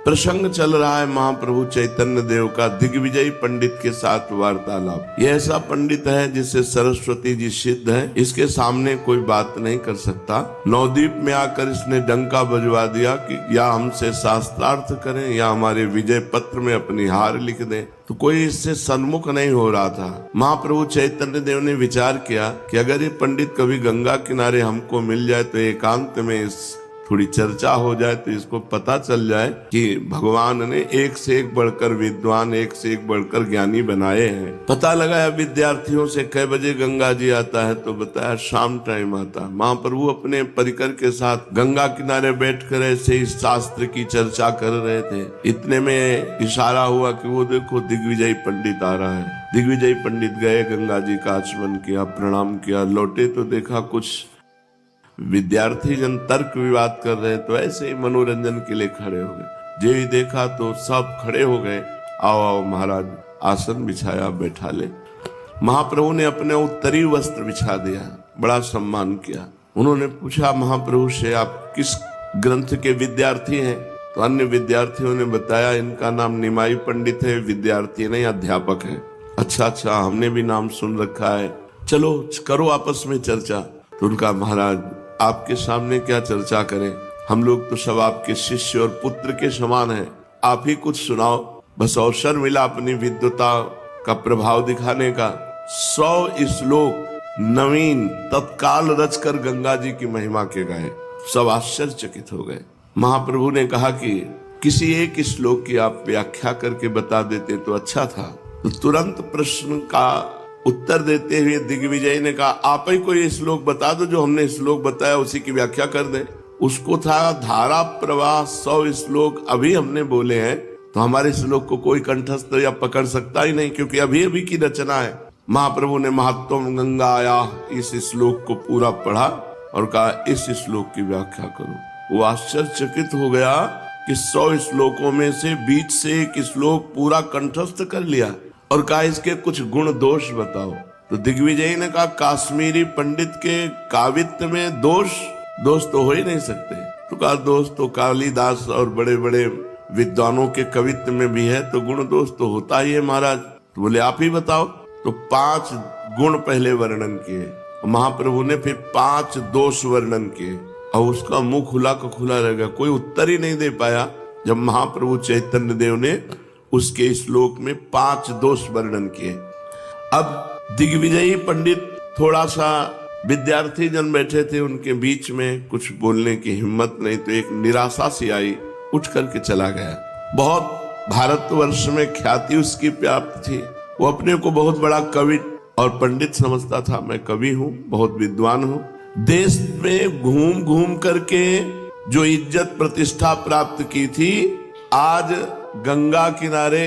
प्रसंग चल रहा है महाप्रभु चैतन्य देव का दिग्विजय पंडित के साथ वार्तालाप। ये ऐसा पंडित है जिसे सरस्वती जी सिद्ध है, इसके सामने कोई बात नहीं कर सकता। नवद्वीप में आकर इसने डंका बजवा दिया कि या हमसे शास्त्रार्थ करें या हमारे विजय पत्र में अपनी हार लिख दें, तो कोई इससे सन्मुख नहीं हो रहा था। महाप्रभु चैतन्य देव ने विचार किया कि अगर ये पंडित कभी गंगा किनारे हमको मिल जाए तो एकांत में इस थोड़ी चर्चा हो जाए, तो इसको पता चल जाए कि भगवान ने एक से एक बढ़कर विद्वान, एक से एक बढ़कर ज्ञानी बनाए हैं। पता लगाया विद्यार्थियों से कै बजे गंगा जी आता है, तो बताया शाम टाइम आता। महाप्रभु अपने परिकर के साथ गंगा किनारे बैठकर ऐसे इस शास्त्र की चर्चा कर रहे थे। इतने में इशारा हुआ कि वो देखो दिग्विजय पंडित आ रहा है। दिग्विजय पंडित गए, गंगा जी का आचमन किया, प्रणाम किया, लौटे तो देखा कुछ विद्यार्थी जन तर्क विवाद कर रहे, तो ऐसे ही मनोरंजन के लिए खड़े हो गए। जो ही देखा तो सब खड़े हो गए, आओ आओ महाराज, आसन बिछाया, बैठा ले। महाप्रभु ने अपने उत्तरी वस्त्र बिछा दिया, बड़ा सम्मान किया। उन्होंने पूछा महाप्रभु से, आप किस ग्रंथ के विद्यार्थी हैं? तो अन्य विद्यार्थियों ने बताया इनका नाम निमाई पंडित है, विद्यार्थी नहीं अध्यापक है। अच्छा अच्छा, हमने भी नाम सुन रखा है, चलो करो आपस में चर्चा। तो उनका, महाराज आपके सामने क्या चर्चा करें, हम लोग तो सब आपके शिष्य और पुत्र के समान हैं, आप ही कुछ सुनाओ। बस अवसर मिला अपनी विद्वता का प्रभाव दिखाने का। 100 श्लोक नवीन तत्काल रचकर गंगा जी की महिमा के गाए। सब आश्चर्यचकित हो गए। महाप्रभु ने कहा कि किसी एक श्लोक की आप व्याख्या करके बता देते तो अच्छा था। तो तुरंत प्रश्न का उत्तर देते हुए दिग्विजय ने कहा, आप ही कोई श्लोक बता दो, जो हमने श्लोक बताया उसी की व्याख्या कर दे। उसको था धारा प्रवाह 100 श्लोक अभी हमने बोले हैं, तो हमारे श्लोक को कोई कंठस्थ या पकड़ सकता ही नहीं, क्योंकि अभी अभी की रचना है। महाप्रभु ने महात्म गंगा आया इस श्लोक को पूरा पढ़ा और कहा इस श्लोक की व्याख्या करो। वो आश्चर्यचकित हो गया कि 100 श्लोकों में से बीच से एक श्लोक पूरा कंठस्थ कर लिया और कहा इसके कुछ गुण दोष बताओ। तो दिग्विजय ने कहा, काश्मीरी पंडित के काव्यत्व में दोष तो हो ही नहीं सकते। तो कहा, दोष तो कालिदास और बड़े बड़े विद्वानों के कवित्व में भी है, तो गुण दोष तो होता ही है महाराज। तो बोले आप ही बताओ। तो 5 गुण पहले वर्णन किए, महाप्रभु ने फिर 5 दोष वर्णन किए, और उसका मुंह खुला का खुला रह गया, कोई उत्तर ही नहीं दे पाया। जब महाप्रभु चैतन्य देव ने उसके श्लोक में 5 दोष वर्णन किए। अब दिग्विजयी पंडित थोड़ा सा, विद्यार्थी जन बैठे थे उनके बीच में, कुछ बोलने की हिम्मत नहीं, तो एक निराशा सी आई, उठ करके चला गया। बहुत भारतवर्ष में ख्याति उसकी प्राप्त थी, वो अपने को बहुत बड़ा कवि और पंडित समझता था। मैं कवि हूँ, बहुत विद्वान हूँ। देश में घूम घूम करके जो इज्जत प्रतिष्ठा प्राप्त की थी, आज गंगा किनारे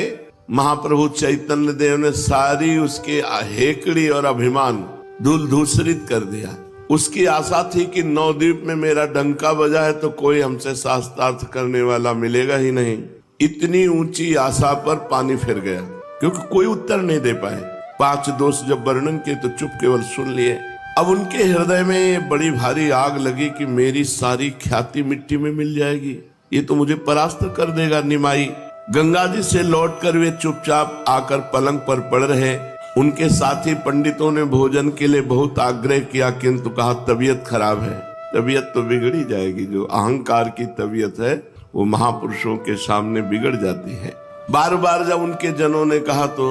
महाप्रभु चैतन्य देव ने सारी उसके हेकड़ी और अभिमान धूल धूसरित कर दिया। उसकी आशा थी कि नवद्वीप में मेरा डंका बजा है तो कोई हमसे शास्त्रार्थ करने वाला मिलेगा ही नहीं। इतनी ऊंची आशा पर पानी फिर गया, क्योंकि कोई उत्तर नहीं दे पाए। 5 दोष जब वर्णन किए तो चुप केवल सुन लिए। अब उनके हृदय में बड़ी भारी आग लगी कि मेरी सारी ख्याति मिट्टी में मिल जाएगी, ये तो मुझे परास्त कर देगा निमाई। गंगा जी से लौटकर वे चुपचाप आकर पलंग पर पड़ रहे। उनके साथी पंडितों ने भोजन के लिए बहुत आग्रह किया, किंतु कहा तबीयत खराब है। तबीयत तो बिगड़ी जाएगी, जो अहंकार की तबीयत है वो महापुरुषों के सामने बिगड़ जाती है। बार बार जब उनके जनों ने कहा तो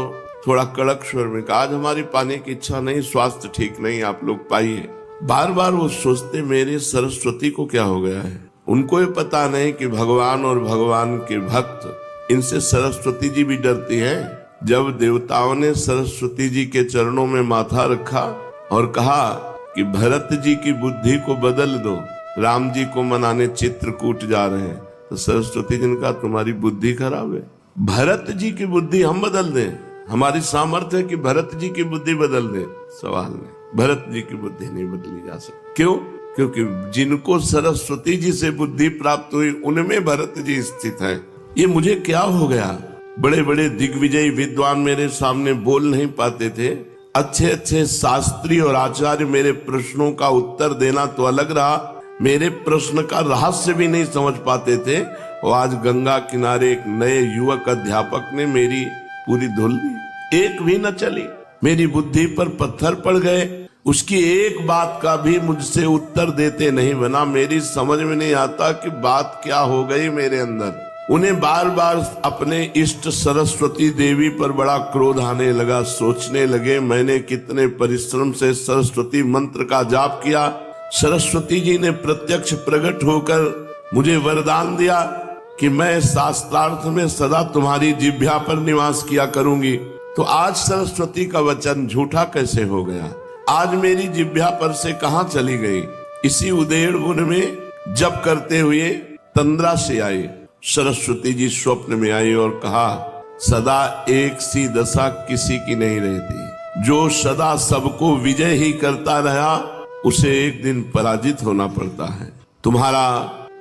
थोड़ा कड़क स्वर में कहा, आज हमारी पाने की इच्छा नहीं, स्वास्थ्य ठीक नहीं, आप लोग पाइए। बार बार वो सोचते मेरे सरस्वती को क्या हो गया है। उनको ये पता नहीं कि भगवान और भगवान के भक्त, इनसे सरस्वती जी भी डरती हैं। जब देवताओं ने सरस्वती जी के चरणों में माथा रखा और कहा कि भरत जी की बुद्धि को बदल दो, राम जी को मनाने चित्रकूट जा रहे हैं, तो सरस्वती जी ने कहा तुम्हारी बुद्धि खराब है, भरत जी की बुद्धि हम बदल दें, हमारी सामर्थ्य है कि भरत जी की बुद्धि बदल दें। सवाल नहीं, भरत जी की बुद्धि नहीं बदली जा सकती। क्यों? क्योंकि जिनको सरस्वती जी से बुद्धि प्राप्त हुई उनमें भरत जी स्थित है। ये मुझे क्या हो गया? बड़े बड़े दिग्विजयी विद्वान मेरे सामने बोल नहीं पाते थे, अच्छे अच्छे शास्त्री और आचार्य मेरे प्रश्नों का उत्तर देना तो अलग रहा, मेरे प्रश्न का रहस्य भी नहीं समझ पाते थे, और आज गंगा किनारे एक नए युवक अध्यापक ने मेरी पूरी धुल ली, एक भी न चली। मेरी बुद्धि पर पत्थर पड़ गए, उसकी एक बात का भी मुझसे उत्तर देते नहीं बना। मेरी समझ में नहीं आता कि बात क्या हो गई मेरे अंदर। उन्हें बार बार अपने इष्ट सरस्वती देवी पर बड़ा क्रोध आने लगा। सोचने लगे मैंने कितने परिश्रम से सरस्वती मंत्र का जाप किया, सरस्वती जी ने प्रत्यक्ष प्रकट होकर मुझे वरदान दिया कि मैं शास्त्रार्थ में सदा तुम्हारी जिह्वा पर निवास किया करूंगी। तो आज सरस्वती का वचन झूठा कैसे हो गया? आज मेरी जिह्वा पर से कहां चली गई? इसी उदेड़ वन में जप करते हुए तंद्रा से आई। सरस्वती जी स्वप्न में आई और कहा, सदा एक सी दशा किसी की नहीं रहती। जो सदा सबको विजय ही करता रहा उसे एक दिन पराजित होना पड़ता है। तुम्हारा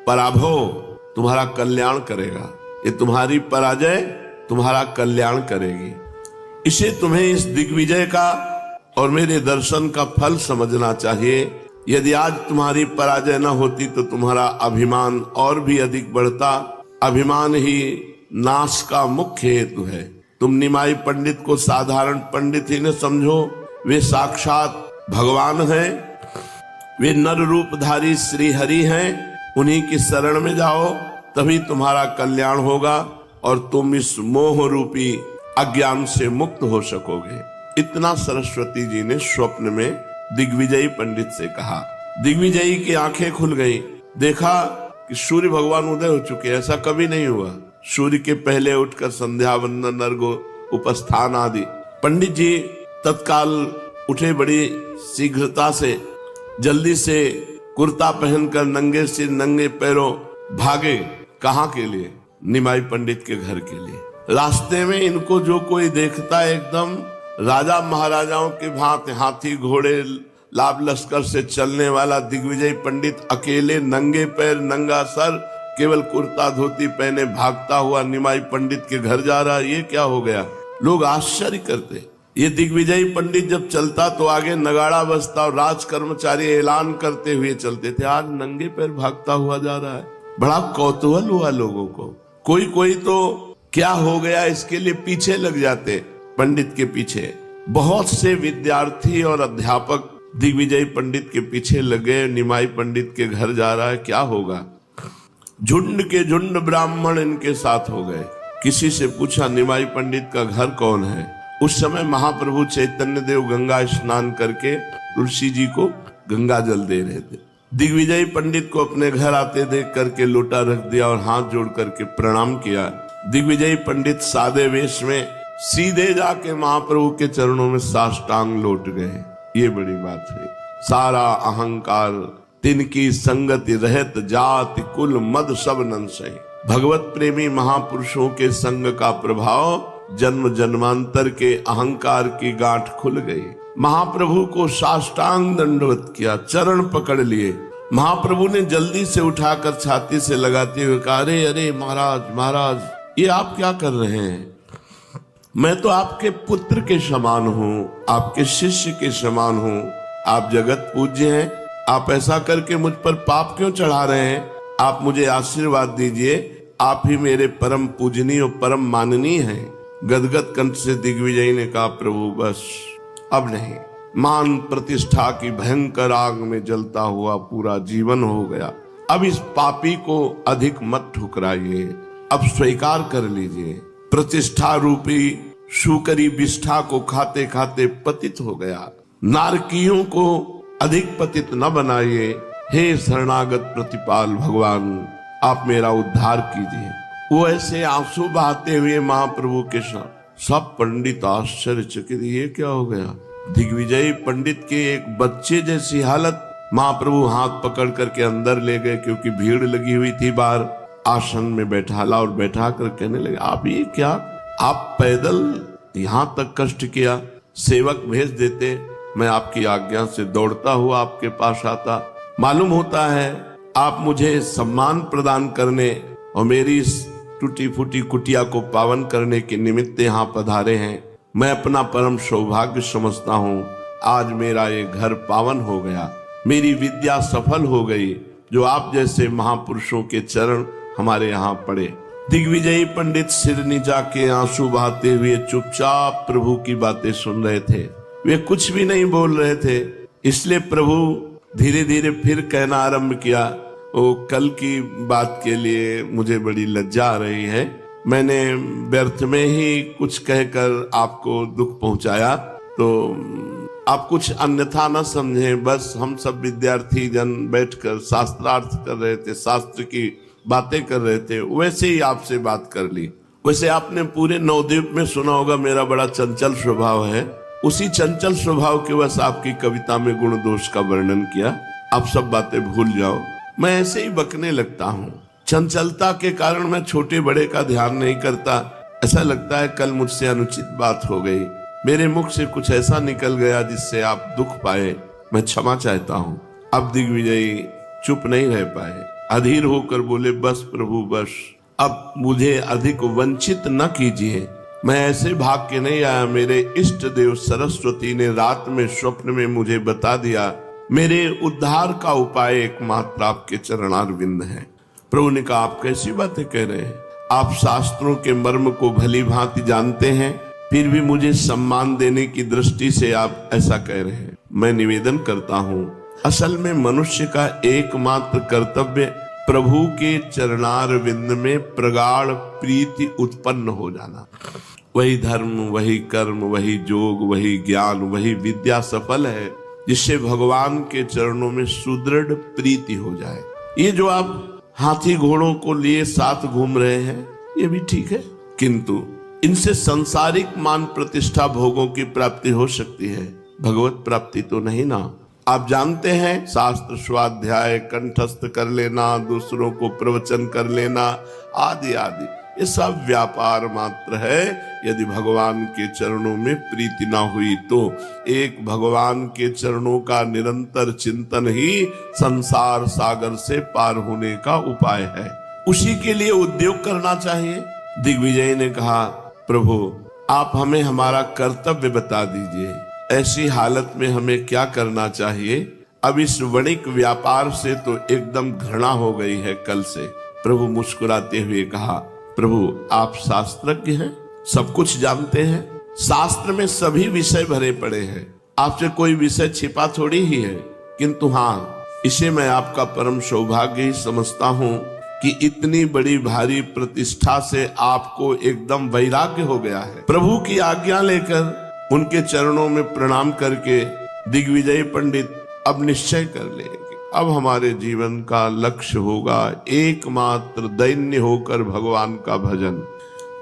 पराभव तुम्हारा कल्याण करेगा, ये तुम्हारी पराजय तुम्हारा कल्याण करेगी। इसे तुम्हें इस दिग्विजय का और मेरे दर्शन का फल समझना चाहिए। यदि आज तुम्हारी पराजय न होती तो तुम्हारा अभिमान और भी अधिक बढ़ता। अभिमान ही नाश का मुख्य हेतु है। तुम निमाई पंडित को साधारण पंडित ही न समझो, वे साक्षात भगवान हैं, वे नर रूपधारी श्री हरि हैं। उन्हीं की शरण में जाओ, तभी तुम्हारा कल्याण होगा और तुम इस मोह रूपी अज्ञान से मुक्त हो सकोगे। इतना सरस्वती जी ने स्वप्न में दिग्विजयी पंडित से कहा। दिग्विजयी की आंखें खुल गई, देखा कि सूर्य भगवान उदय हो चुके। ऐसा कभी नहीं हुआ। सूर्य के पहले उठकर संध्या वंदन, अर्घ्य, उपस्थान आदि। पंडित जी तत्काल उठे, बड़ी शीघ्रता से जल्दी से कुर्ता पहनकर नंगे सिर नंगे पैरों भागे। कहाँ के लिए? निमाई पंडित के घर के लिए। रास्ते में इनको जो कोई देखता है एकदम राजा महाराजाओं के भांति हाथी घोड़े लाभ लश्कर से चलने वाला दिग्विजय पंडित अकेले नंगे पैर नंगा सर केवल कुर्ता धोती पहने भागता हुआ निमाई पंडित के घर जा रहा। ये क्या हो गया? लोग आश्चर्य करते। ये दिग्विजयी पंडित जब चलता तो आगे नगाड़ा बजता और राज कर्मचारी ऐलान करते हुए चलते थे। आज नंगे पैर भागता हुआ जा रहा है। बड़ा कौतूहल हुआ लोगों को। कोई तो क्या हो गया इसके लिए पीछे लग जाते। पंडित के पीछे बहुत से विद्यार्थी और अध्यापक दिग्विजय पंडित के पीछे लगे। निमाई पंडित के घर जा रहा है, क्या होगा? झुंड के झुंड ब्राह्मण इनके साथ हो गए। किसी से पूछा निमाई पंडित का घर कौन है? उस समय महाप्रभु चैतन्य देव गंगा स्नान करके तुलसी जी को गंगा जल दे रहे थे। दिग्विजय पंडित को अपने घर आते देख करके लोटा रख दिया और हाथ जोड़ करके प्रणाम किया। दिग्विजय पंडित सादे वेश में सीधे जाके महाप्रभु के चरणों में साष्टांग लौट गए। ये बड़ी बात है। सारा अहंकार तिनकी संगति रहत, जाति कुल मद सब नंसै। भगवत प्रेमी महापुरुषों के संग का प्रभाव जन्म जन्मांतर के अहंकार की गांठ खुल गई। महाप्रभु को साष्टांग दंडवत किया, चरण पकड़ लिए। महाप्रभु ने जल्दी से उठाकर छाती से लगाते हुए कहा, अरे अरे महाराज महाराज, ये आप क्या कर रहे हैं? मैं तो आपके पुत्र के समान हूँ, आपके शिष्य के समान हूँ। आप जगत पूज्य हैं। आप ऐसा करके मुझ पर पाप क्यों चढ़ा रहे हैं? आप मुझे आशीर्वाद दीजिए। आप ही मेरे परम पूजनीय और परम माननीय हैं। गदगद कंठ से दिग्विजय ने कहा, प्रभु बस अब नहीं। मान प्रतिष्ठा की भयंकर आग में जलता हुआ पूरा जीवन हो गया। अब इस पापी को अधिक मत ठुकराइए, अब स्वीकार कर लीजिए। प्रतिष्ठा रूपी शुकरी विष्ठा को खाते खाते पतित हो गया। नारकियों को अधिक पतित न बनाइए। हे शरणागत प्रतिपाल भगवान, आप मेरा उद्धार कीजिए। वो ऐसे आंसू बहाते हुए महाप्रभु के साथ। सब पंडित आश्चर्यचकित, ये क्या हो गया? दिग्विजय पंडित के एक बच्चे जैसी हालत। महाप्रभु हाथ पकड़ करके अंदर ले गए, क्योंकि भीड़ लगी हुई थी बाहर। आसन में बैठाला और बैठा कर कहने लगे, आप ये क्या? आप पैदल यहाँ तक कष्ट किया, सेवक भेज देते, मैं आपकी आज्ञा से दौड़ता हुआ आपके पास आता। मालूम होता है आप मुझे सम्मान प्रदान करने और मेरी इस टूटी फूटी कुटिया को पावन करने के निमित्त यहाँ पधारे हैं। मैं अपना परम सौभाग्य समझता हूँ। आज मेरा ये घर पावन हो गया, मेरी विद्या सफल हो गई। जो आप जैसे महापुरुषों के चरण हमारे यहाँ पड़े। दिग्विजयी पंडित सिर नीचा के आंसू बहाते हुए चुपचाप प्रभु की बातें सुन रहे थे। वे कुछ भी नहीं बोल रहे थे। इसलिए प्रभु धीरे धीरे फिर कहना आरंभ किया, ओ कल की बात के लिए मुझे बड़ी लज्जा आ रही है। मैंने व्यर्थ में ही कुछ कहकर आपको दुख पहुंचाया, तो आप कुछ अन्यथा न समझें। बस हम सब विद्यार्थी जन बैठकर शास्त्रार्थ कर रहे थे, शास्त्र की बातें कर रहे थे, वैसे ही आपसे बात कर ली। वैसे आपने पूरे नवद्वीप में सुना होगा मेरा बड़ा चंचल स्वभाव है। उसी चंचल स्वभाव के वश आपकी कविता में गुण दोष का वर्णन किया। आप सब बातें भूल जाओ। मैं ऐसे ही बकने लगता हूँ। चंचलता के कारण मैं छोटे बड़े का ध्यान नहीं करता। ऐसा लगता है कल मुझसे अनुचित बात हो गई, मेरे मुख से कुछ ऐसा निकल गया जिससे आप दुख पाए। मैं क्षमा चाहता हूँ। अब दिग्विजयी चुप नहीं रह पाए, अधीर होकर बोले, बस प्रभु बस, अब मुझे अधिक वंचित न कीजिए। मैं ऐसे भाग के नहीं आया। मेरे इष्ट देव सरस्वती ने रात में स्वप्न में मुझे बता दिया, मेरे उद्धार का उपाय एकमात्र आपके चरणारविंद है। प्रभु ने कहा, आप कैसी बातें कह रहे हैं? आप शास्त्रों के मर्म को भली भांति जानते हैं, फिर भी मुझे सम्मान देने की दृष्टि से आप ऐसा कह रहे हैं। मैं निवेदन करता हूँ, असल में मनुष्य का एकमात्र कर्तव्य प्रभु के चरणारविंद में प्रगाढ़ प्रीति उत्पन्न हो जाना। वही धर्म, वही कर्म, वही जोग, वही ज्ञान, वही विद्या सफल है जिससे भगवान के चरणों में सुदृढ़ प्रीति हो जाए। ये जो आप हाथी घोड़ों को लिए साथ घूम रहे हैं, ये भी ठीक है, किंतु इनसे सांसारिक मान प्रतिष्ठा भोगों की प्राप्ति हो सकती है, भगवत प्राप्ति तो नहीं ना। आप जानते हैं, शास्त्र स्वाध्याय कंठस्थ कर लेना, दूसरों को प्रवचन कर लेना आदि आदि, ये सब व्यापार मात्र है। यदि भगवान के चरणों में प्रीति ना हुई तो एक भगवान के चरणों का निरंतर चिंतन ही संसार सागर से पार होने का उपाय है। उसी के लिए उद्योग करना चाहिए। दिग्विजय ने कहा, प्रभु आप हमें हमारा कर्तव्य बता दीजिए, ऐसी हालत में हमें क्या करना चाहिए? अब इस वणिक व्यापार से तो एकदम घृणा हो गई है कल से। प्रभु मुस्कुराते हुए कहा, प्रभु आप शास्त्रज्ञ हैं, सब कुछ जानते हैं, शास्त्र में सभी विषय भरे पड़े हैं, आपसे कोई विषय छिपा थोड़ी ही है। किंतु हाँ, इसे मैं आपका परम सौभाग्य ही समझता हूँ कि इतनी बड़ी भारी प्रतिष्ठा से आपको एकदम वैराग्य हो गया है। प्रभु की आज्ञा लेकर उनके चरणों में प्रणाम करके दिग्विजय पंडित अब निश्चय कर लेंगे, अब हमारे जीवन का लक्ष्य होगा एकमात्र दैन्य होकर भगवान का भजन।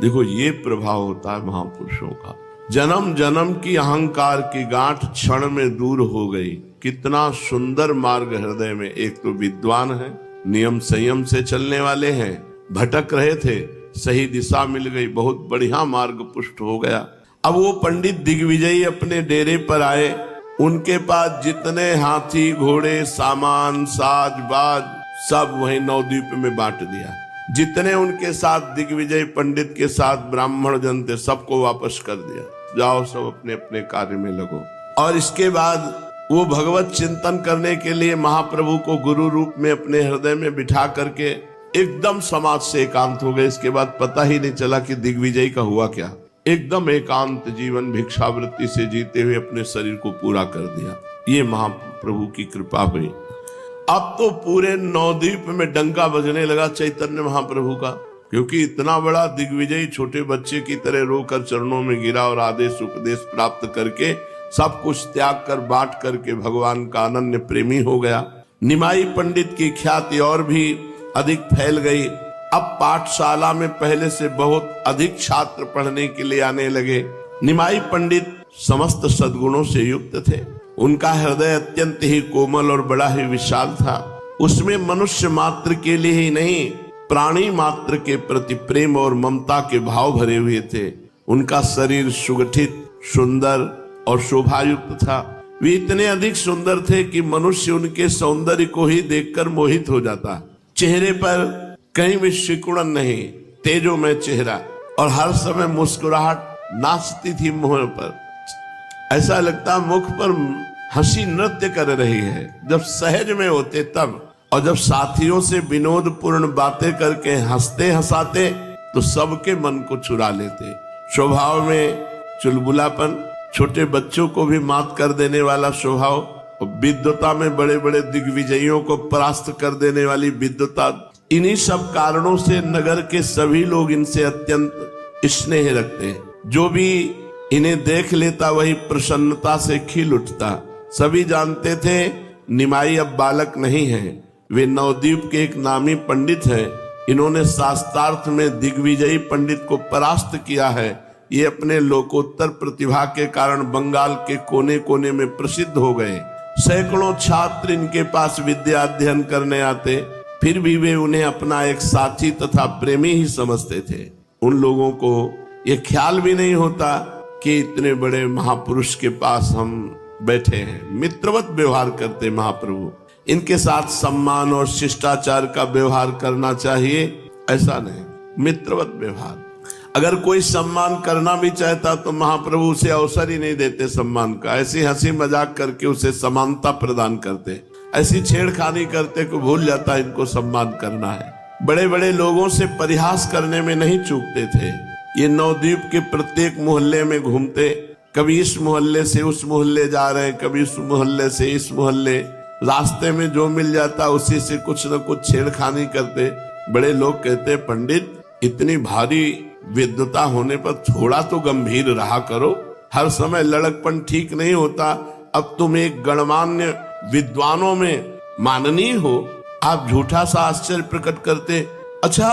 देखो, ये प्रभाव होता है महापुरुषों का। जन्म जन्म की अहंकार की गांठ क्षण में दूर हो गई। कितना सुंदर मार्ग हृदय में। एक तो विद्वान है, नियम संयम से चलने वाले हैं, भटक रहे थे, सही दिशा मिल गई, बहुत बढ़िया मार्ग पुष्ट हो गया। अब वो पंडित दिग्विजयी अपने डेरे पर आए। उनके पास जितने हाथी घोड़े सामान साज बाज सब वही नवद्वीप में बांट दिया। जितने उनके साथ दिग्विजय पंडित के साथ ब्राह्मण जन थे सबको वापस कर दिया, जाओ सब अपने अपने कार्य में लगो। और इसके बाद वो भगवत चिंतन करने के लिए महाप्रभु को गुरु रूप में अपने हृदय में बिठा करके एकदम समाज से एकांत हो गए। इसके बाद पता ही नहीं चला कि दिग्विजय का हुआ क्या। एकदम एकांत जीवन भिक्षावृत्ति से जीते हुए अपने शरीर को पूरा कर दिया। ये महाप्रभु की कृपा हुई। अब तो पूरे नवद्वीप में डंका बजने लगा चैतन्य महाप्रभु का, क्योंकि इतना बड़ा दिग्विजय छोटे बच्चे की तरह रोकर चरणों में गिरा और आदेश उपदेश प्राप्त करके सब कुछ त्याग कर बांट करके भगवान का अनन्य प्रेमी हो गया। निमाई पंडित की ख्याति और भी अधिक फैल गई। अब पाठशाला में पहले से बहुत अधिक छात्र पढ़ने के लिए आने लगे। निमाई पंडित समस्त सद्गुणों से युक्त थे। उनका हृदय अत्यंत ही कोमल और बड़ा ही विशाल था। उसमें मनुष्य मात्र के लिए ही नहीं, प्राणी मात्र के प्रति प्रेम और ममता के भाव भरे हुए थे। उनका शरीर सुगठित, सुंदर और शोभायुक्त था। वे इतने अधिक सुंदर थे कि मनुष्य उनके सौंदर्य को ही देखकर मोहित हो जाता। चेहरे पर कहीं भी सिकुड़न नहीं, तेजोमय चेहरा, और हर समय मुस्कुराहट नाचती थी मुंह पर। ऐसा लगता मुख पर हंसी नृत्य कर रही है। जब सहज में होते तब, और जब साथियों से विनोदपूर्ण बातें करके हंसते हंसाते तो सबके मन को चुरा लेते। स्वभाव में चुलबुलापन, छोटे बच्चों को भी मात कर देने वाला स्वभाव, और विद्वता में बड़े बड़े दिग्विजयों को परास्त कर देने वाली विद्वता, इन्हीं सब कारणों से नगर के सभी लोग इनसे अत्यंत स्नेह रखते हैं। जो भी इन्हें देख लेता वही प्रसन्नता से खिल उठता। सभी जानते थे निमाई अब बालक नहीं है, वे नवद्वीप के एक नामी पंडित हैं। इन्होंने शास्त्रार्थ में दिग्विजयी पंडित को परास्त किया है। ये अपने लोकोत्तर प्रतिभा के कारण बंगाल के कोने कोने में प्रसिद्ध हो गए। सैकड़ों छात्र इनके पास विद्या अध्ययन करने आते, फिर भी वे उन्हें अपना एक साथी तथा प्रेमी ही समझते थे। उन लोगों को ये ख्याल भी नहीं होता कि इतने बड़े महापुरुष के पास हम बैठे हैं। मित्रवत व्यवहार करते महाप्रभु। इनके साथ सम्मान और शिष्टाचार का व्यवहार करना चाहिए, ऐसा नहीं, मित्रवत व्यवहार। अगर कोई सम्मान करना भी चाहता तो महाप्रभु उसे अवसर ही नहीं देते सम्मान का। ऐसी हंसी मजाक करके उसे समानता प्रदान करते, ऐसी छेड़खानी करते को भूल जाता इनको सम्मान करना है। बड़े बड़े लोगों से परिहास करने में नहीं चूकते थे। ये नवद्वीप के प्रत्येक मोहल्ले में घूमते, कभी इस मोहल्ले से उस मोहल्ले जा रहे, कभी उस मोहल्ले से इस मोहल्ले, रास्ते में जो मिल जाता उसी से कुछ न कुछ छेड़खानी करते। बड़े लोग कहते, पंडित इतनी भारी विद्वता होने पर थोड़ा तो गंभीर रहा करो, हर समय लड़कपन ठीक नहीं होता। अब तुम एक गणमान्य विद्वानों में माननीय हो, आप झूठा सा आश्चर्य प्रकट करते। अच्छा,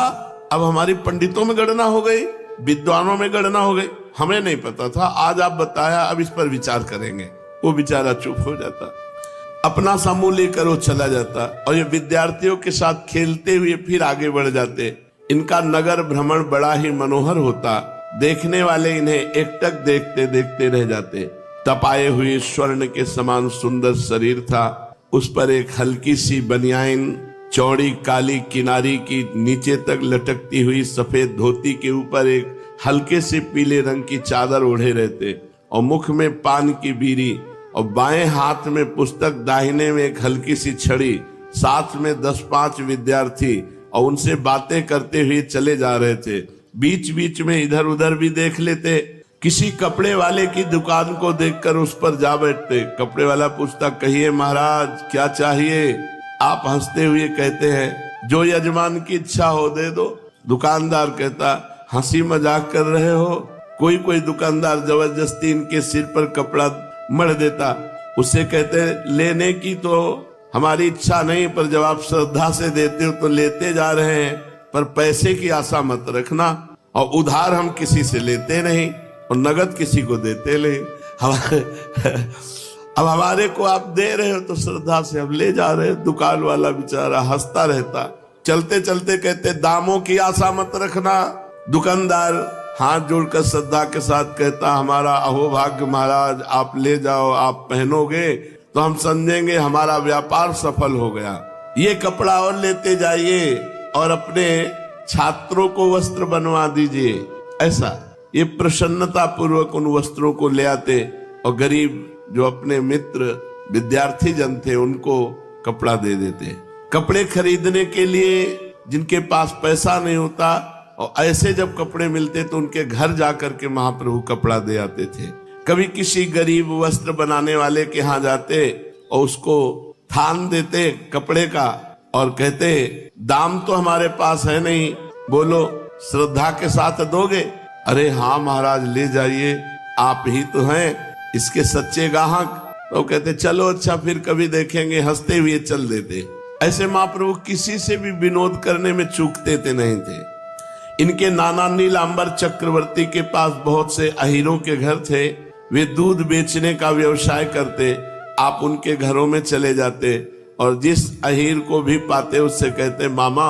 अब हमारी पंडितों में गणना हो गई, विद्वानों में गणना हो गई, हमें नहीं पता था, आज आप बताया, अब इस पर विचार करेंगे। वो बेचारा चुप हो जाता, अपना समूह लेकर वो चला जाता, और ये विद्यार्थियों के साथ खेलते हुए फिर आगे बढ़ जाते। इनका नगर भ्रमण बड़ा ही मनोहर होता। देखने वाले इन्हें एकटक देखते देखते रह जाते। तपाए हुए स्वर्ण के समान सुंदर शरीर था, उस पर एक हल्की सी बनियान, चौड़ी काली किनारी की नीचे तक लटकती हुई सफेद धोती के ऊपर एक हल्के से पीले रंग की चादर ओढ़े रहते, और मुख में पान की बीड़ी, और बाएं हाथ में पुस्तक, दाहिने में एक हल्की सी छड़ी। साथ में 10-5 विद्यार्थी, और उनसे बातें करते हुए चले जा रहे थे। बीच बीच में इधर उधर भी देख लेते। किसी कपड़े वाले की दुकान को देखकर उस पर जा बैठते। कपड़े वाला पूछता, कहिए महाराज क्या चाहिए? आप हंसते हुए कहते हैं, जो यजमान की इच्छा हो दे दो। दुकानदार कहता, हंसी मजाक कर रहे हो? कोई दुकानदार जबरदस्ती इनके सिर पर कपड़ा मढ़ देता। उससे कहते, लेने की तो हमारी इच्छा नहीं, पर जब आप श्रद्धा से देते हो तो लेते जा रहे हैं, पर पैसे की आशा मत रखना, और उधार हम किसी से लेते नहीं और नगद किसी को देते नहीं। अब हमारे को आप दे रहे हो तो श्रद्धा से अब ले जा रहे हैं। दुकान वाला बेचारा हंसता रहता। चलते चलते कहते, दामों की आशा मत रखना। दुकानदार हाथ जोड़कर श्रद्धा के साथ कहता, हमारा अहोभाग्य महाराज, आप ले जाओ, आप पहनोगे तो हम समझेंगे हमारा व्यापार सफल हो गया। ये कपड़ा और लेते जाइए और अपने छात्रों को वस्त्र बनवा दीजिए। ऐसा ये प्रसन्नता पूर्वक उन वस्त्रों को ले आते, और गरीब जो अपने मित्र विद्यार्थी जन थे उनको कपड़ा दे देते। कपड़े खरीदने के लिए जिनके पास पैसा नहीं होता, और ऐसे जब कपड़े मिलते तो उनके घर जाकर के महाप्रभु कपड़ा दे आते थे। कभी किसी गरीब वस्त्र बनाने वाले के यहाँ जाते और उसको थान देते कपड़े का, और कहते, दाम तो हमारे पास है नहीं, बोलो श्रद्धा के साथ दोगे? अरे हाँ महाराज, ले जाइए, आप ही तो हैं इसके सच्चे ग्राहक। तो कहते, चलो अच्छा, फिर कभी देखेंगे, हंसते हुए चल देते। ऐसे महाप्रभु किसी से भी विनोद करने में चूकते थे नहीं थे। इनके नाना नीलांबर चक्रवर्ती के पास बहुत से अहीरों के घर थे। वे दूध बेचने का व्यवसाय करते। आप उनके घरों में चले जाते और जिस अहीर को भी पाते उससे कहते, मामा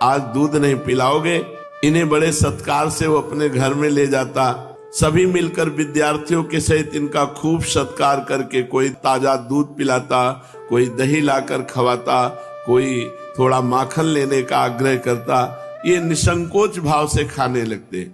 आज दूध नहीं पिलाओगे? इन्हें बड़े सत्कार से वो अपने घर में ले जाता। सभी मिलकर विद्यार्थियों के सहित इनका खूब सत्कार करके कोई ताजा दूध पिलाता, कोई दही लाकर खवाता, कोई थोड़ा माखन लेने का आग्रह करता। ये निसंकोच भाव से खाने लगते।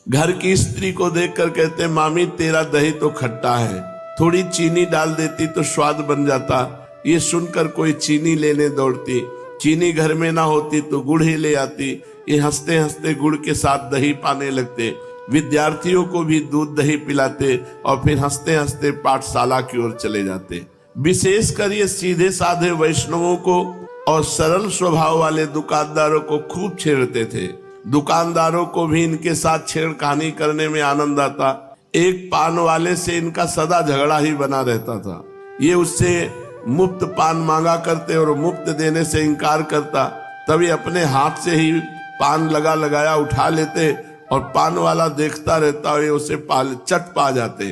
घर की स्त्री को देखकर कहते, मामी तेरा दही तो खट्टा है, थोड़ी चीनी डाल देती तो स्वाद बन जाता। ये सुनकर कोई चीनी लेने दौड़ती। चीनी घर में ना होती तो गुड़ ही ले आती। ये हंसते हंसते गुड़ के साथ दही पाने लगते, विद्यार्थियों को भी दूध दही पिलाते और फिर हंसते हंसते पाठशाला की ओर चले जाते। विशेषकर ये सीधे साधे वैष्णवों को और सरल स्वभाव वाले दुकानदारों को खूब छेड़ते थे। दुकानदारों को भी इनके साथ छेड़खानी करने में आनंद आता। एक पान वाले से इनका सदा झगड़ा ही बना रहता था। ये उससे मुफ्त पान मांगा करते और मुफ्त देने से इनकार करता, तभी अपने हाथ से ही पान लगाया उठा लेते और पान वाला देखता रहता और ये उसे चट पा जाते।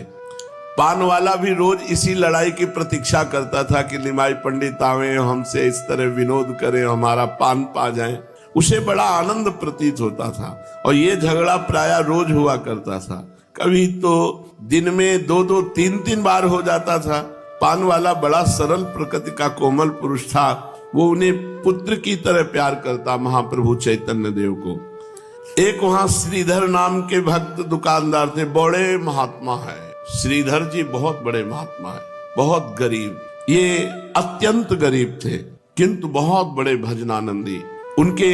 पान वाला भी रोज इसी लड़ाई की प्रतीक्षा करता था कि निमाई पंडित आवे, हमसे इस तरह विनोद करें, हमारा पान पा जाए। उसे बड़ा आनंद प्रतीत होता था और ये झगड़ा प्रायः रोज हुआ करता था। कभी तो दिन में 2-2, 3-3 बार हो जाता था। पान वाला बड़ा सरल प्रकृति का कोमल पुरुष था। वो उन्हें पुत्र की तरह प्यार करता, महाप्रभु चैतन्य देव को। एक वहां श्रीधर नाम के भक्त दुकानदार थे, बड़े महात्मा है। श्रीधर जी बहुत बड़े महात्मा है, बहुत गरीब, ये अत्यंत गरीब थे किंतु बहुत बड़े भजनानंदी। उनके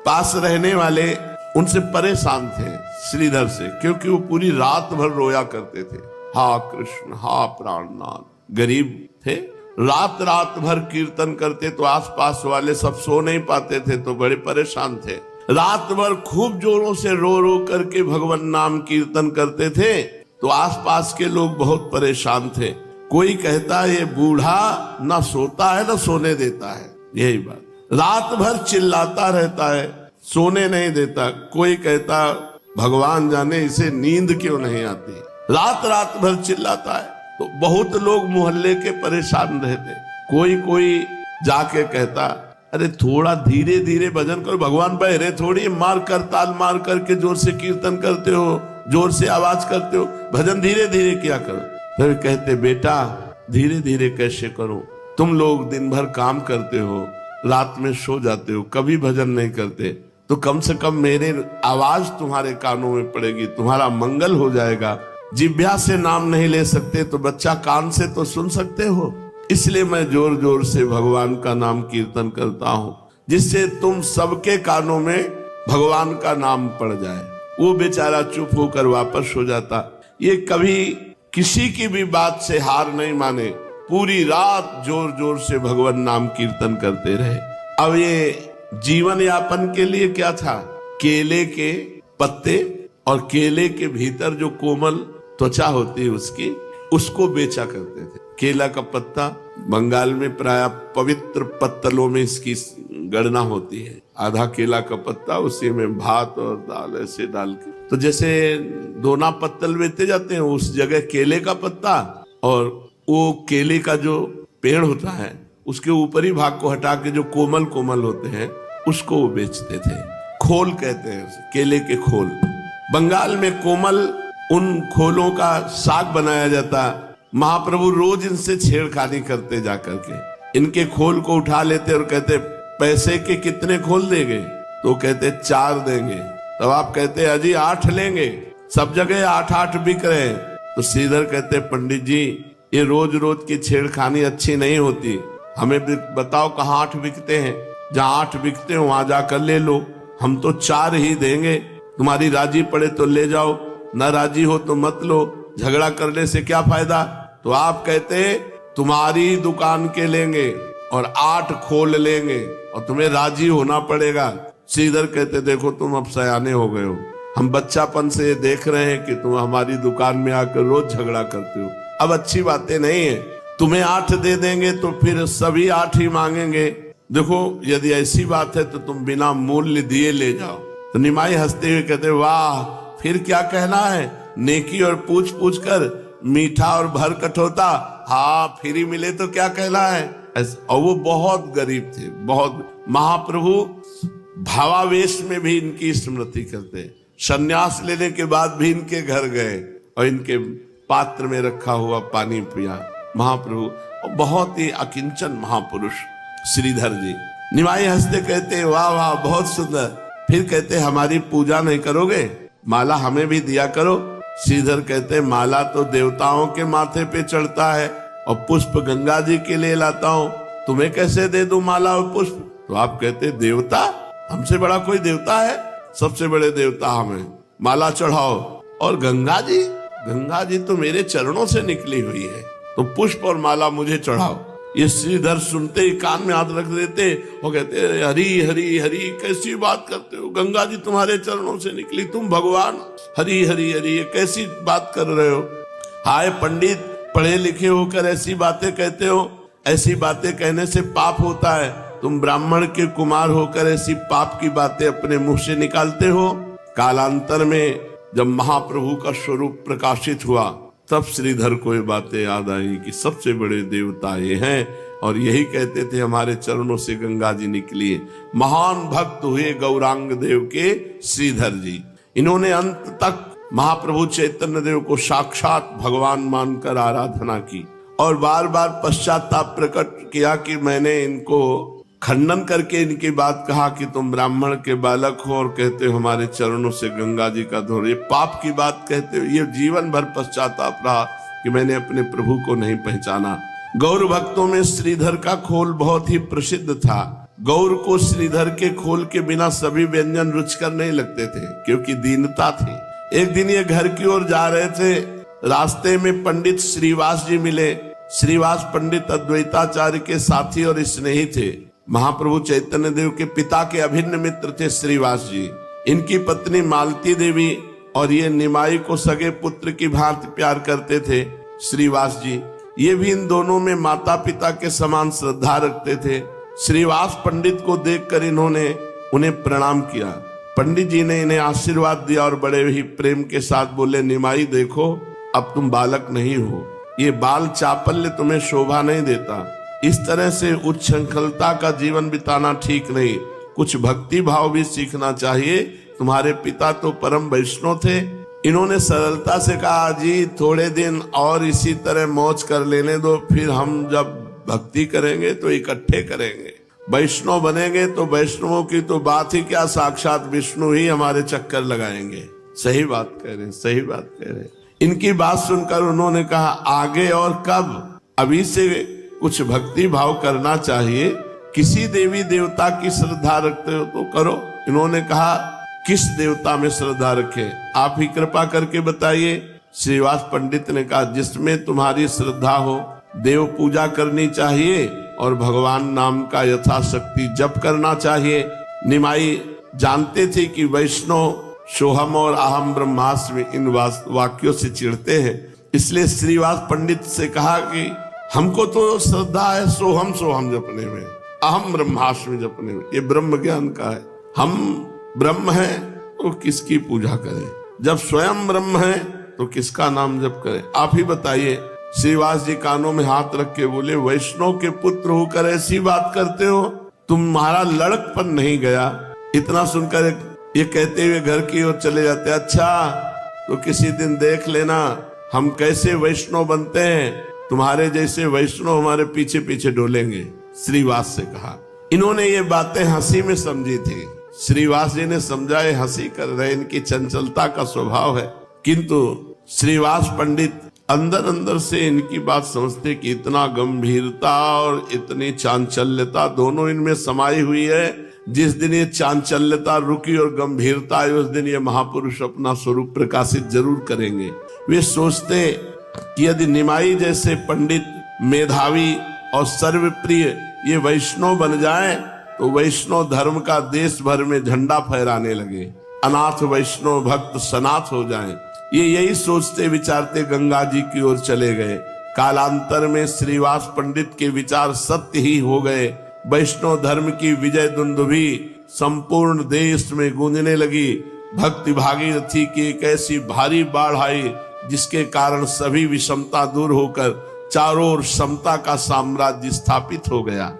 पास रहने वाले उनसे परेशान थे श्रीधर से, क्योंकि वो पूरी रात भर रोया करते थे, हा कृष्ण हा प्राणनाथ। गरीब थे, रात रात भर कीर्तन करते तो आसपास वाले सब सो नहीं पाते थे, तो बड़े परेशान थे। रात भर खूब जोरों से रो रो करके भगवान नाम कीर्तन करते थे, तो आसपास के लोग बहुत परेशान थे। कोई कहता है ये बूढ़ा ना सोता है ना सोने देता है, यही बात, रात भर चिल्लाता रहता है, सोने नहीं देता। कोई कहता भगवान जाने इसे नींद क्यों नहीं आती, रात रात भर चिल्लाता है। तो बहुत लोग मोहल्ले के परेशान रहते। कोई जाके कहता अरे थोड़ा धीरे धीरे भजन करो, भगवान बहरे थोड़ी, मार कर ताल मार करके जोर से कीर्तन करते हो, जोर से आवाज करते हो, भजन धीरे धीरे क्या करो। फिर कहते बेटा धीरे धीरे कैसे करो, तुम लोग दिन भर काम करते हो, रात में सो जाते हो, कभी भजन नहीं करते, तो कम से कम मेरे आवाज तुम्हारे कानों में पड़ेगी, तुम्हारा मंगल हो जाएगा। जिह्वा से नाम नहीं ले सकते तो बच्चा कान से तो सुन सकते हो। इसलिए मैं जोर जोर से भगवान का नाम कीर्तन करता हूँ, जिससे तुम सबके कानों में भगवान का नाम पड़ जाए। वो बेचारा चुप होकर वापस हो जाता। ये कभी किसी की भी बात से हार नहीं माने, पूरी रात जोर जोर से भगवान नाम कीर्तन करते रहे। अब ये जीवन यापन के लिए क्या था, केले के पत्ते और केले के भीतर जो कोमल त्वचा होती है उसकी, उसको बेचा करते थे। केला का पत्ता बंगाल में प्राय पवित्र पत्तलों में इसकी गणना होती है। आधा केला का पत्ता, उसी में भात और दाल ऐसे डाल के, तो जैसे दोना पत्तल बेचे जाते हैं उस जगह केले का पत्ता, और वो केले का जो पेड़ होता है उसके ऊपरी भाग को हटा के जो कोमल कोमल होते हैं उसको वो बेचते थे। खोल कहते हैं उसे, केले के खोल। बंगाल में कोमल उन खोलों का साग बनाया जाता। महाप्रभु रोज इनसे छेड़खानी करते जाकर के, इनके खोल को उठा लेते और कहते पैसे के कितने खोल देंगे, तो कहते 4 देंगे। तब आप कहते अजी 8 लेंगे, सब जगह 8-8 बिक रहे हैं। तो श्रीधर कहते पंडित जी ये रोज रोज की छेड़खानी अच्छी नहीं होती, हमें बताओ कहाँ 8 बिकते हैं, जहाँ 8 बिकते हो वहां जाकर ले लो, हम तो 4 ही देंगे, तुम्हारी राजी पड़े तो ले जाओ, न राजी हो तो मत लो, झगड़ा करने से क्या फायदा। तो आप कहते तुम्हारी दुकान के लेंगे और 8 खोल लेंगे और तुम्हें राजी होना पड़ेगा। श्रीधर कहते देखो तुम अब सयाने हो गए हो, हम बच्चापन से देख रहे हैं कि तुम हमारी दुकान में आकर रोज झगड़ा करते हो, अब अच्छी बातें नहीं है, तुम्हें 8 दे देंगे तो फिर सभी 8 ही मांगेंगे। देखो यदि ऐसी बात है तो तुम बिना मूल्य दिए ले जाओ। तो निमाई हंसते हुए कहते वाह फिर क्या कहना है, नेकी और पूछ पूछ कर मीठा और भर कठोता, हाँ फ्री मिले तो क्या कहना है। और वो बहुत गरीब थे, बहुत। महाप्रभु भावावेश में भी इनकी स्मृति करते, संन्यास लेने के बाद भी इनके घर गए और इनके पात्र में रखा हुआ पानी पिया महाप्रभु। बहुत ही अकिंचन महापुरुष श्रीधर जी। निमाई हंसते कहते वाह वाह बहुत सुंदर। फिर कहते हमारी पूजा नहीं करोगे, माला हमें भी दिया करो। श्रीधर कहते माला तो देवताओं के माथे पे चढ़ता है और पुष्प गंगा जी के लिए लाता हूँ, तुम्हें कैसे दे दूं माला और पुष्प। तो आप कहते देवता, हमसे बड़ा कोई देवता है? सबसे बड़े देवता हमें, माला चढ़ाओ। और गंगा जी तो मेरे चरणों से निकली हुई है, तो पुष्प और माला मुझे चढ़ाओ। ये श्रीधर सुनते ही कान में हाथ रख देते और कहते हरी हरी हरी, कैसी बात करते हो, गंगा जी तुम्हारे चरणों से निकली, तुम भगवान, हरी हरी हरी, ये कैसी बात कर रहे हो? हाय पंडित, पढ़े लिखे होकर ऐसी बातें कहते हो, ऐसी बातें कहने से पाप होता है। तुम ब्राह्मण के कुमार होकर ऐसी पाप की बातें अपने मुंह से निकालते हो। कालांतर में जब महाप्रभु का स्वरूप प्रकाशित हुआ, तब श्रीधर को ये बातें याद आई कि सबसे बड़े देवता ये हैं, और यही कहते थे हमारे चरणों से गंगा जी निकली है। महान भक्त हुए गौरांग देव के श्रीधर जी। इन्होंने अंत तक महाप्रभु चैतन्य देव को साक्षात भगवान मानकर आराधना की और बार बार पश्चाताप प्रकट किया कि मैंने इनको खंडन करके इनकी बात कहा कि तुम ब्राह्मण के बालक हो और कहते हो हमारे चरणों से गंगा जी का धोर, ये पाप की बात कहते हो। ये जीवन भर पश्चाताप रहा कि मैंने अपने प्रभु को नहीं पहचाना। गौर भक्तों में श्रीधर का खोल बहुत ही प्रसिद्ध था। गौर को श्रीधर के खोल के बिना सभी व्यंजन रुचिकर नहीं लगते थे, क्योंकि दीनता थी। एक दिन ये घर की ओर जा रहे थे, रास्ते में पंडित श्रीवास जी मिले। श्रीवास पंडित अद्वैताचार्य के साथी और स्नेही थे। महाप्रभु चैतन्य देव के पिता के अभिन्न मित्र थे श्रीवास जी। इनकी पत्नी मालती देवी और ये निमाई को सगे पुत्र की भांति प्यार करते थे श्रीवास जी। ये भी इन दोनों में माता पिता के समान श्रद्धा रखते थे। श्रीवास पंडित को देखकर इन्होंने उन्हें प्रणाम किया। पंडित जी ने इन्हें आशीर्वाद दिया और बड़े ही प्रेम के साथ बोले, निमाई देखो, अब तुम बालक नहीं हो, ये बाल चापल्य तुम्हें शोभा नहीं देता। इस तरह से उच्छृंखलता का जीवन बिताना ठीक नहीं, कुछ भक्ति भाव भी सीखना चाहिए। तुम्हारे पिता तो परम वैष्णव थे। इन्होंने सरलता से कहा, जी थोड़े दिन और इसी तरह मौज कर लेने दो, फिर हम जब भक्ति करेंगे तो इकट्ठे करेंगे। वैष्णव बनेंगे तो वैष्णवों की तो बात ही क्या, साक्षात विष्णु ही हमारे चक्कर लगाएंगे। सही बात कह रहे हैं, सही बात कह रहे हैं। इनकी बात सुनकर उन्होंने कहा, आगे और कब, अभी से कुछ भक्ति भाव करना चाहिए। किसी देवी देवता की श्रद्धा रखते हो तो करो। इन्होंने कहा, किस देवता में श्रद्धा रखे, आप ही कृपा करके बताइए। श्रीवास पंडित ने कहा, जिसमें तुम्हारी श्रद्धा हो। देव पूजा करनी चाहिए और भगवान नाम का यथाशक्ति जप करना चाहिए। निमाई जानते थे कि वैष्णव सोहम और अहम ब्रह्मास्मि इन वाक्यों से चिढ़ते हैं, इसलिए श्रीवास पंडित से कहा कि हमको तो श्रद्धा है सोहम सोहम जपने में, अहम ब्रह्मास्मि जपने में, ये ब्रह्म ज्ञान का है। हम ब्रह्म हैं तो किसकी पूजा करें, जब स्वयं ब्रह्म है तो किसका नाम जप करें, आप ही बताइए। श्रीवास जी कानों में हाथ रख के बोले, वैष्णव के पुत्र होकर ऐसी बात करते हो, तुम्हारा लड़कपन नहीं गया। इतना सुनकर ये कहते हुए घर की ओर चले जाते। अच्छा तो किसी दिन देख लेना हम कैसे वैष्णव बनते हैं, तुम्हारे जैसे वैष्णव हमारे पीछे पीछे डोलेंगे, श्रीवास से कहा। इन्होंने ये बातें हंसी में समझी थी। श्रीवास जी ने समझा ये हंसी कर रहे, इनकी चंचलता का स्वभाव है। किंतु श्रीवास पंडित अंदर अंदर से इनकी बात समझते कि इतना गंभीरता और इतनी चांचल्यता दोनों इनमें समाई हुई है। जिस दिन ये चांचल्यता रुकी और गंभीरता आई, उस दिन ये महापुरुष अपना स्वरूप प्रकाशित जरूर करेंगे। वे सोचते कि यदि निमाई जैसे पंडित मेधावी और सर्वप्रिय ये वैष्णव बन जाए तो वैष्णव धर्म का देश भर में झंडा फहराने लगे, अनाथ वैष्णव भक्त सनाथ हो जाएं। ये यही सोचते विचारते गंगा जी की ओर चले गए। कालांतर में श्रीवास पंडित के विचार सत्य ही हो गए। वैष्णव धर्म की विजय दुंदुभी संपूर्ण देश में गूंजने लगी। भक्ति भागीरथी की एक ऐसी भारी बाढ़ आई जिसके कारण सभी विषमता दूर होकर चारों ओर समता का साम्राज्य स्थापित हो गया।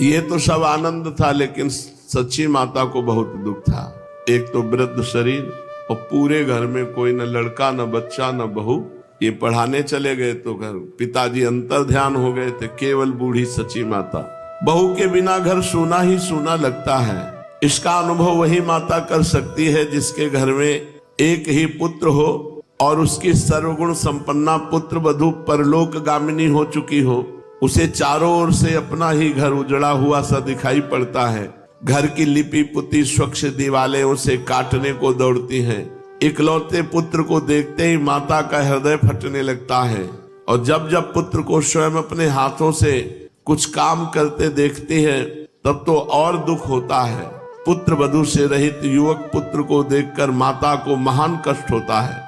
ये तो सब आनंद था, लेकिन सच्ची माता को बहुत दुख था। एक तो वृद्ध शरीर और पूरे घर में कोई न लड़का न बच्चा न बहू। ये पढ़ाने चले गए तो घर पिताजी अंतर ध्यान हो गए थे, केवल बूढ़ी सच्ची माता। बहू के बिना घर सूना ही सूना लगता है। इसका अनुभव वही माता कर सकती है जिसके घर में एक ही पुत्र हो और उसकी सर्वगुण संपन्ना पुत्र वधू परलोक गामिनी हो चुकी हो। उसे चारों ओर से अपना ही घर उजड़ा हुआ सा दिखाई पड़ता है। घर की लिपि पुती स्वच्छ दीवारें उसे काटने को दौड़ती हैं। इकलौते पुत्र को देखते ही माता का हृदय फटने लगता है और जब जब पुत्र को स्वयं अपने हाथों से कुछ काम करते देखती है तब तो और दुख होता है। पुत्र वधू से रहित युवक पुत्र को देखकर माता को महान कष्ट होता है।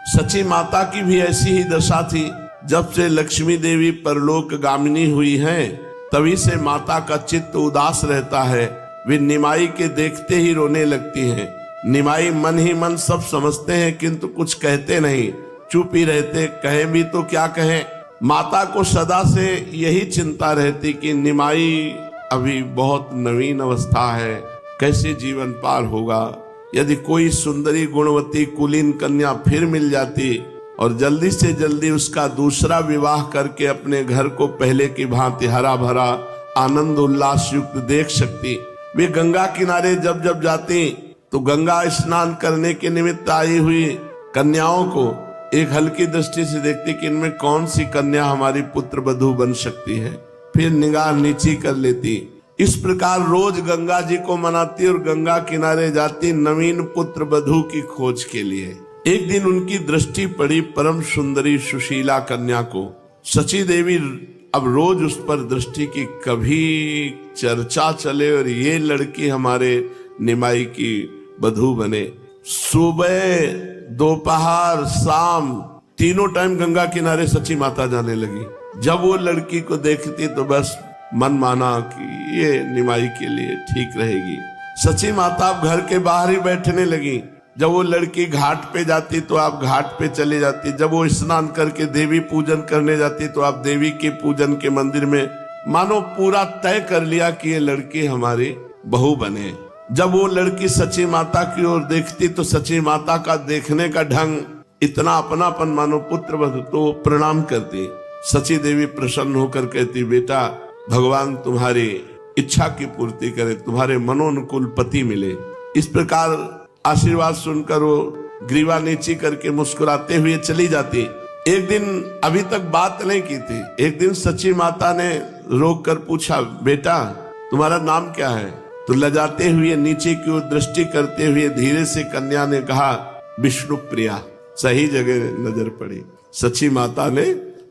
सची माता की भी ऐसी ही दशा थी। जब से लक्ष्मी देवी परलोक गामिनी हुई हैं, तभी से माता का चित्त उदास रहता है। वे निमाई के देखते ही रोने लगती हैं। निमाई मन ही मन सब समझते हैं किंतु कुछ कहते नहीं, चुप ही रहते। कहें भी तो क्या कहें। माता को सदा से यही चिंता रहती कि निमाई अभी बहुत नवीन अवस्था है, कैसे जीवन पार होगा। यदि कोई सुंदरी गुणवती कुलीन कन्या फिर मिल जाती और जल्दी से जल्दी उसका दूसरा विवाह करके अपने घर को पहले की भांति हरा भरा आनंद उल्लास युक्त देख सकती। वे गंगा किनारे जब जब जाती तो गंगा स्नान करने के निमित्त आई हुई कन्याओं को एक हल्की दृष्टि से देखती कि इनमें कौन सी कन्या हमारी पुत्र वधू बन सकती है, फिर निगाह नीची कर लेती। इस प्रकार रोज गंगा जी को मनाती और गंगा किनारे जाती नवीन पुत्र वधू की खोज के लिए। एक दिन उनकी दृष्टि पड़ी परम सुंदरी सुशीला कन्या को। सची देवी अब रोज उस पर दृष्टि की कभी चर्चा चले और ये लड़की हमारे निमाई की वधू बने। सुबह दोपहर शाम तीनों टाइम गंगा किनारे सची माता जाने लगी। जब वो लड़की को देखती तो बस मन माना कि ये निमाई के लिए ठीक रहेगी। सची माता अब घर के बाहर ही बैठने लगी। जब वो लड़की घाट पे जाती तो आप घाट पे चली जाती। जब वो स्नान करके देवी पूजन करने जाती तो आप देवी के पूजन के मंदिर में मानो पूरा तय कर लिया कि ये लड़की हमारी बहू बने। जब वो लड़की सची माता की ओर देखती तो सची माता का देखने का ढंग इतना अपनापन मानो पुत्र वधू, तो प्रणाम करती। सची देवी प्रसन्न होकर कहती, बेटा भगवान तुम्हारी इच्छा की पूर्ति करे, तुम्हारे मनोनुकूल पति मिले। इस प्रकार आशीर्वाद सुनकर वो ग्रीवा नीची करके मुस्कुराते हुए चली जाती। एक दिन अभी तक बात नहीं की थी। एक दिन सची माता ने रोक कर पूछा, बेटा तुम्हारा नाम क्या है? तो लजाते हुए नीचे की ओर दृष्टि करते हुए धीरे से कन्या ने कहा, विष्णु प्रिया। सही जगह नजर पड़ी। सची माता ने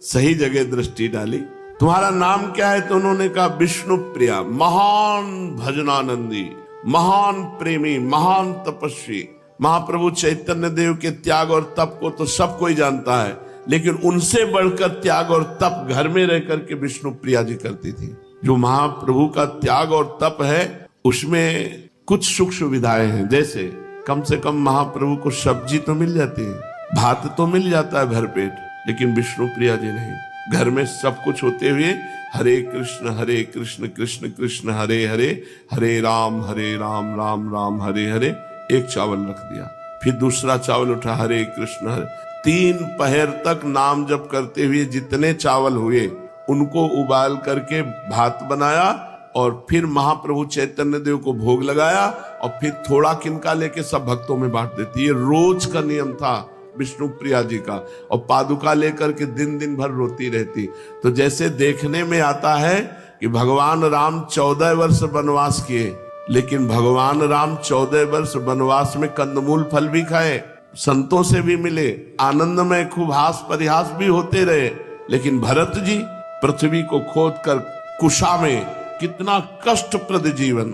सही जगह दृष्टि डाली। तुम्हारा नाम क्या है? तो उन्होंने कहा विष्णु प्रिया। महान भजनानंदी, महान प्रेमी, महान तपस्वी महाप्रभु चैतन्य देव के त्याग और तप को तो सब कोई जानता है, लेकिन उनसे बढ़कर त्याग और तप घर में रह करके विष्णु प्रिया जी करती थी। जो महाप्रभु का त्याग और तप है उसमें कुछ सुख सुविधाएं हैं। जैसे कम से कम महाप्रभु को सब्जी तो मिल जाती है, भात तो मिल जाता है भरपेट, लेकिन विष्णु प्रिया जी नहीं। घर में सब कुछ होते हुए हरे कृष्ण कृष्ण कृष्ण हरे हरे, हरे राम राम राम हरे हरे, एक चावल रख दिया। फिर दूसरा चावल उठा, हरे कृष्ण हरे। 3 पहर तक नाम जप करते हुए जितने चावल हुए उनको उबाल करके भात बनाया और फिर महाप्रभु चैतन्य देव को भोग लगाया और फिर थोड़ा किनका लेके सब भक्तों में बांट देती। ये रोज का नियम था विष्णु प्रिया जी का। और पादुका लेकर के दिन दिन भर रोती रहती। तो जैसे देखने में आता है कि भगवान राम 14 वर्ष वनवास किए, लेकिन भगवान राम 14 वर्ष वनवास में कंदमूल फल भी खाए, संतों से भी मिले, आनंद में खूब हास परिहास भी होते रहे। लेकिन भरत जी पृथ्वी को खोद कर कुशा में कितना कष्टप्रद जीवन,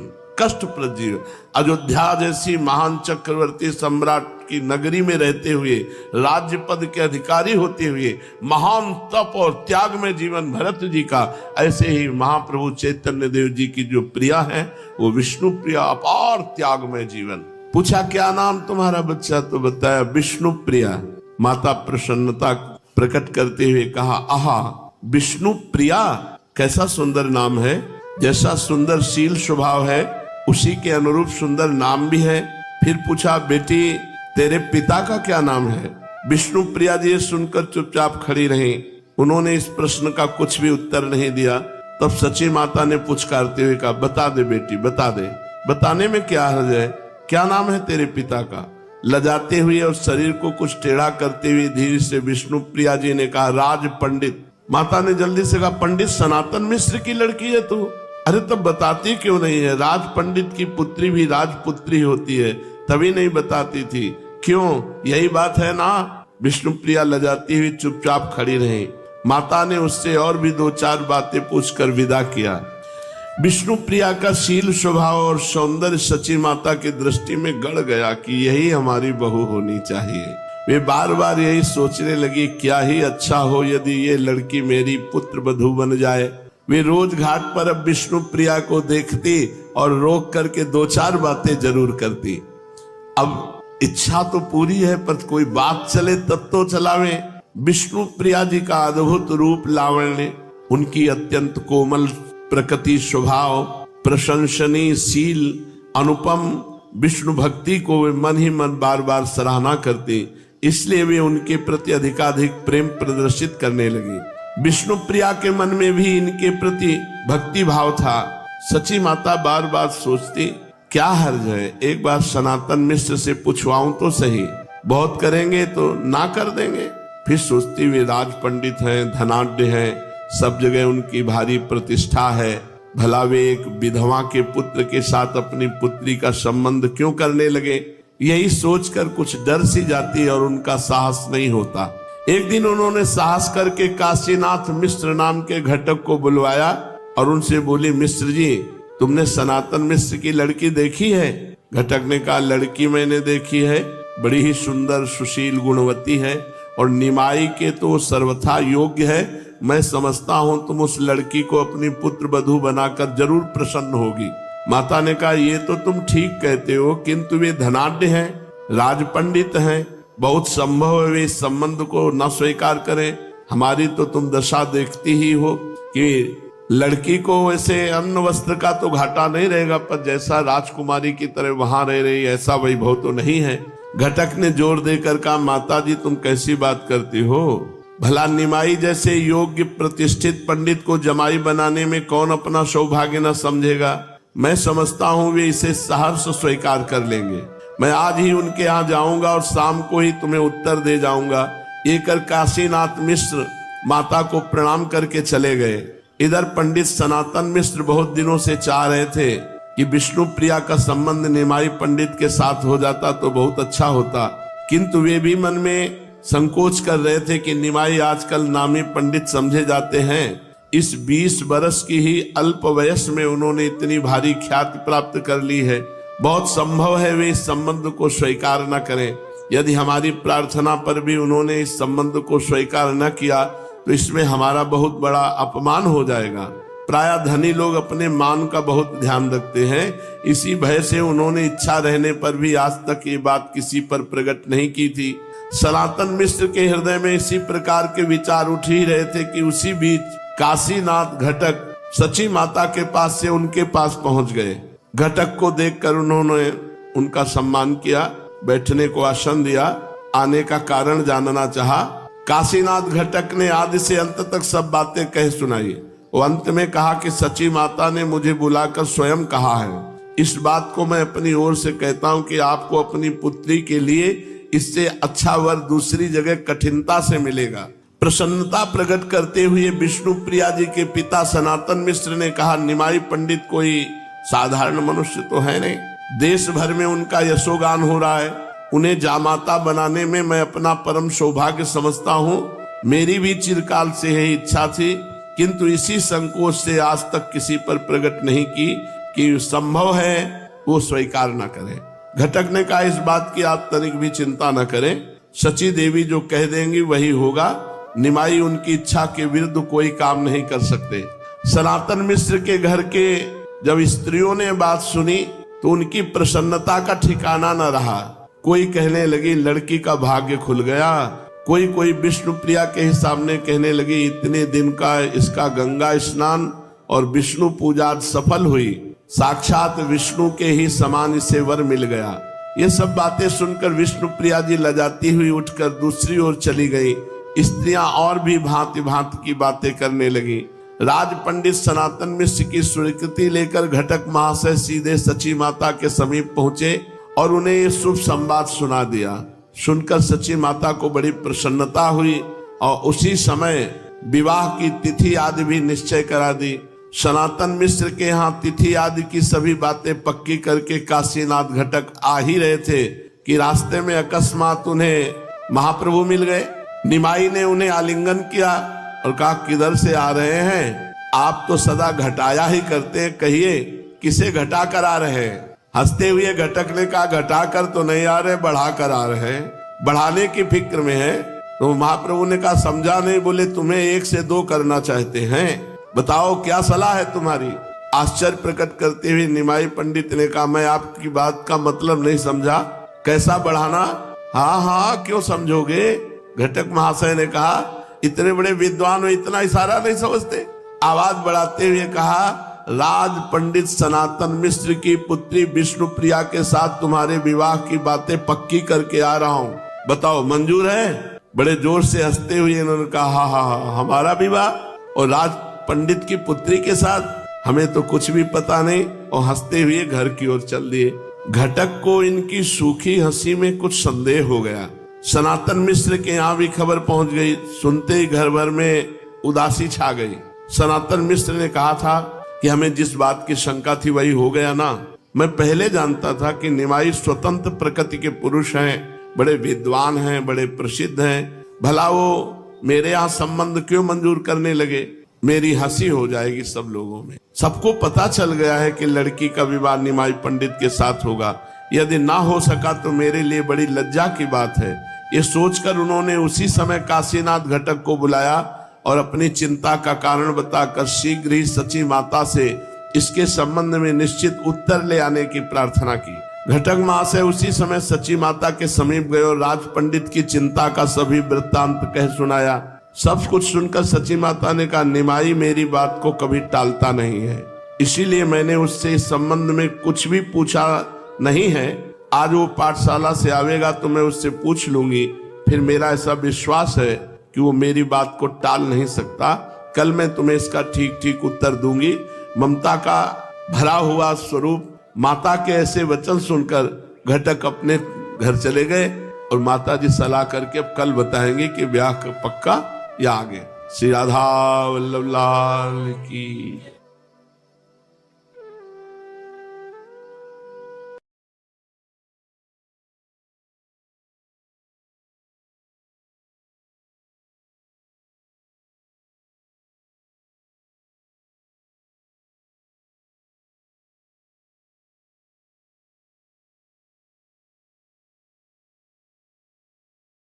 अयोध्या जैसी महान चक्रवर्ती सम्राट की नगरी में रहते हुए, राज्य पद के अधिकारी होते हुए महान तप और त्याग में जीवन भरत जी का। ऐसे ही महाप्रभु चैतन्य देव जी की जो प्रिया है वो विष्णु प्रिया, अपार त्याग में जीवन। पूछा क्या नाम तुम्हारा बच्चा? तो बताया विष्णु प्रिया। माता प्रसन्नता प्रकट करते हुए कहा, आहा विष्णु प्रिया, कैसा सुंदर नाम है। जैसा सुंदर शील स्वभाव है उसी के अनुरूप सुंदर नाम भी है। फिर पूछा, बेटी तेरे पिता का क्या नाम है? विष्णु प्रिया जी सुनकर चुपचाप खड़ी रही। उन्होंने इस प्रश्न का कुछ भी उत्तर नहीं दिया। तब सची माता ने पुचकारते हुए कहा, बता दे बेटी, बता दे। बताने में क्या हर्ज है? क्या नाम है तेरे पिता का? लजाते हुए और शरीर को कुछ टेढ़ा करते हुए धीरे से विष्णु प्रिया जी ने कहा, राज पंडित। माता ने जल्दी से कहा, पंडित सनातन मिश्र की लड़की है तू? अरे तब बताती क्यों नहीं है? राज पंडित की पुत्री भी राजपुत्री होती है, तभी नहीं बताती थी। क्यों? यही बात है ना। विष्णुप्रिया लजाती हुई चुपचाप खड़ी रही। माता ने उससे और भी 2-4 बातें पूछकर विदा किया। विष्णुप्रिया का शील, स्वभाव और सौंदर्य सची माता की दृष्टि में गड़ गया कि यही हमारी बहू होनी चाहिए। वे बार बार यही सोचने लगी, क्या ही अच्छा हो यदि ये लड़की मेरी पुत्र वधू बन जाए। वे रोज घाट पर अब विष्णुप्रिया को देखती और रोक करके 2-4 बातें जरूर करती। अब इच्छा तो पूरी है, पर कोई बात चले तब तो चलावे। विष्णुप्रिया जी का अद्भुत रूप लावण्य, उनकी अत्यंत कोमल प्रकृति, स्वभाव, प्रशंसनीय शील, अनुपम विष्णु भक्ति को वे मन ही मन बार बार सराहना करती, इसलिए वे उनके प्रति अधिकाधिक प्रेम प्रदर्शित करने लगी। विष्णुप्रिया के मन में भी इनके प्रति भक्ति भाव था। सची माता बार बार सोचती, क्या हर्ज है, एक बार सनातन मिश्र से पूछवाऊं तो सही, बहुत करेंगे तो ना कर देंगे। फिर सोचती, वे राज पंडित हैं, धनाढ्य हैं, सब जगह उनकी भारी प्रतिष्ठा है, भला वे एक विधवा के पुत्र के साथ अपनी पुत्री का संबंध क्यों करने लगे। यही सोचकर कुछ डर सी जाती और उनका साहस नहीं होता। एक दिन उन्होंने साहस करके काशीनाथ मिश्र नाम के घटक को बुलवाया और उनसे बोली, मिश्र जी, तुमने सनातन मिश्र की लड़की देखी है? घटक ने कहा, लड़की मैंने देखी है, बड़ी ही सुंदर, सुशील, गुणवती है और निमाई के तो सर्वथा योग्य है। मैं समझता हूं तुम उस लड़की को अपनी पुत्र वधू बनाकर जरूर प्रसन्न होगी। माता ने कहा, ये तो तुम ठीक कहते हो, किंतु वे धनाढ्य हैं, राजपंडित हैं, बहुत संभव है वे इस संबंध को न स्वीकार करें। हमारी तो तुम दशा देखती ही हो कि लड़की को वैसे अन्न वस्त्र का तो घाटा नहीं रहेगा, पर जैसा राजकुमारी की तरह वहां रह रही ऐसा वैभव तो नहीं है। घटक ने जोर देकर कहा, माता जी तुम कैसी बात करती हो? भला निमाई जैसे योग्य प्रतिष्ठित पंडित को जमाई बनाने में कौन अपना सौभाग्य न समझेगा। मैं समझता हूँ वे इसे सहर्ष स्वीकार कर लेंगे। मैं आज ही उनके यहाँ जाऊंगा और शाम को ही तुम्हें उत्तर दे जाऊंगा। ये कर काशीनाथ मिश्र माता को प्रणाम करके चले गए। इधर पंडित सनातन मिश्र बहुत दिनों से चाह रहे थे कि विष्णुप्रिया का संबंध निमाई पंडित के साथ हो जाता तो बहुत अच्छा होता, किंतु वे भी मन में संकोच कर रहे थे कि निमाई आजकल नामी पंडित समझे जाते हैं। इस 20 बरस की ही अल्प वयस में उन्होंने इतनी भारी ख्याति प्राप्त कर ली है, बहुत संभव है वे इस संबंध को स्वीकार न करें। यदि हमारी प्रार्थना पर भी उन्होंने इस संबंध को स्वीकार न किया तो इसमें हमारा बहुत बड़ा अपमान हो जाएगा। प्राय धनी लोग अपने मान का बहुत ध्यान रखते हैं, इसी भय से उन्होंने इच्छा रहने पर भी आज तक ये बात किसी पर प्रकट नहीं की थी। सनातन मिश्र के हृदय में इसी प्रकार के विचार उठ ही रहे थे कि उसी बीच काशीनाथ घटक सची माता के पास से उनके पास पहुंच गए। घटक को देखकर उन्होंने उनका सम्मान किया, बैठने को आसन दिया, आने का कारण जानना चाहा। काशीनाथ घटक ने आदि से अंत तक सब बातें कह सुनाई। वो अंत में कहा कि सची माता ने मुझे बुलाकर स्वयं कहा है, इस बात को मैं अपनी ओर से कहता हूं कि आपको अपनी पुत्री के लिए इससे अच्छा वर दूसरी जगह कठिनता से मिलेगा। प्रसन्नता प्रकट करते हुए विष्णुप्रिया जी के पिता सनातन मिश्र ने कहा, निमाई पंडित कोई साधारण मनुष्य तो है नहीं, देश भर में उनका यशोगान हो रहा है, उन्हें जामाता बनाने में मैं अपना परम सौभाग्य समझता हूँ। मेरी भी चिरकाल से यही इच्छा थी, किंतु इसी संकोच से आज तक किसी पर प्रकट नहीं की कि संभव है वो स्वीकार न करे। घटक ने कहा, इस बात की आप तनिक भी चिंता न करें, सची देवी जो कह देंगी वही होगा। निमाई उनकी इच्छा के विरुद्ध कोई काम नहीं कर सकते। सनातन मिश्र के घर के जब स्त्रियों ने बात सुनी तो उनकी प्रसन्नता का ठिकाना न रहा। कोई कहने लगी लड़की का भाग्य खुल गया, कोई विष्णुप्रिया के ही सामने कहने लगी इतने दिन का इसका गंगा स्नान और विष्णु पूजा सफल हुई, साक्षात विष्णु के ही समान इसे वर मिल गया। ये सब बातें सुनकर विष्णुप्रिया जी लजाती हुई उठकर दूसरी ओर चली गई। स्त्रियां और भी भांति भांति की बातें करने लगी। राज पंडित सनातन मिश्र की स्वीकृति लेकर घटक महाशय सीधे सची माता के समीप पहुंचे और उन्हें ये शुभ संवाद सुना दिया। सुनकर सची माता को बड़ी प्रसन्नता हुई और उसी समय विवाह की तिथि आदि भी निश्चय करा दी। सनातन मिश्र के यहाँ तिथि आदि की सभी बातें पक्की करके काशीनाथ घटक आ ही रहे थे कि रास्ते में अकस्मात उन्हें महाप्रभु मिल गए। निमाई ने उन्हें आलिंगन किया और कहा, किधर से आ रहे हैं? आप तो सदा घटाया ही करते हैं, कहिए किसे घटा कर आ रहे हैं? हंसते हुए घटक ने कहा, घटा कर तो नहीं आ रहे, बढ़ा कर आ रहे हैं, बढ़ाने की फिक्र में है। तो महाप्रभु ने कहा, समझा नहीं? बोले, तुम्हें 1 से 2 करना चाहते हैं, बताओ क्या सलाह है तुम्हारी? आश्चर्य प्रकट करते हुए निमाई पंडित ने कहा, मैं आपकी बात का मतलब नहीं समझा, कैसा बढ़ाना? हाँ हाँ, क्यों समझोगे? घटक महाशय ने कहा, इतने बड़े विद्वान हो, इतना इशारा नहीं समझते? आवाज बढ़ाते हुए कहा, राज पंडित सनातन मिश्र की पुत्री विष्णुप्रिया के साथ तुम्हारे विवाह की बातें पक्की करके आ रहा हूँ, बताओ मंजूर है? बड़े जोर से हंसते हुए इन्होंने कहा, हाँ हाँ हाँ, हमारा विवाह और राज पंडित की पुत्री के साथ? हमें तो कुछ भी पता नहीं। और हंसते हुए घर की ओर चल दिए। घटक को इनकी सूखी हंसी में कुछ संदेह हो गया। सनातन मिश्र के यहाँ भी खबर पहुंच गई। सुनते ही घर भर में उदासी छा गई। सनातन मिश्र ने कहा था कि हमें जिस बात की शंका थी वही हो गया ना। मैं पहले जानता था कि निमाई स्वतंत्र प्रकृति के पुरुष हैं, बड़े विद्वान हैं, बड़े प्रसिद्ध हैं, भला वो मेरे यहाँ संबंध क्यों मंजूर करने लगे? मेरी हंसी हो जाएगी सब लोगों में। सबको पता चल गया है कि लड़की का विवाह निमाई पंडित के साथ होगा। यदि ना हो सका तो मेरे लिए बड़ी लज्जा की बात है। ये सोचकर उन्होंने उसी समय काशीनाथ घटक को बुलाया और अपनी चिंता का कारण बताकर शीघ्र ही सची माता से इसके संबंध में निश्चित उत्तर ले आने की प्रार्थना की। घटक महाशय उसी समय सची माता के समीप गए और राज पंडित की चिंता का सभी वृत्तांत कह सुनाया। सब कुछ सुनकर सची माता ने कहा, निमाई मेरी बात को कभी टालता नहीं है, इसीलिए मैंने उससे इस संबंध में कुछ भी पूछा नहीं है। आज वो पाठशाला से आवेगा तो मैं उससे पूछ लूंगी। फिर मेरा ऐसा विश्वास है कि वो मेरी बात को टाल नहीं सकता। कल मैं तुम्हें इसका ठीक ठीक उत्तर दूंगी। ममता का भरा हुआ स्वरूप माता के ऐसे वचन सुनकर घटक अपने घर चले गए और माता जी सलाह करके अब कल बताएंगे कि ब्याह पक्का या आगे। श्री राधा वल्लभ लाल की।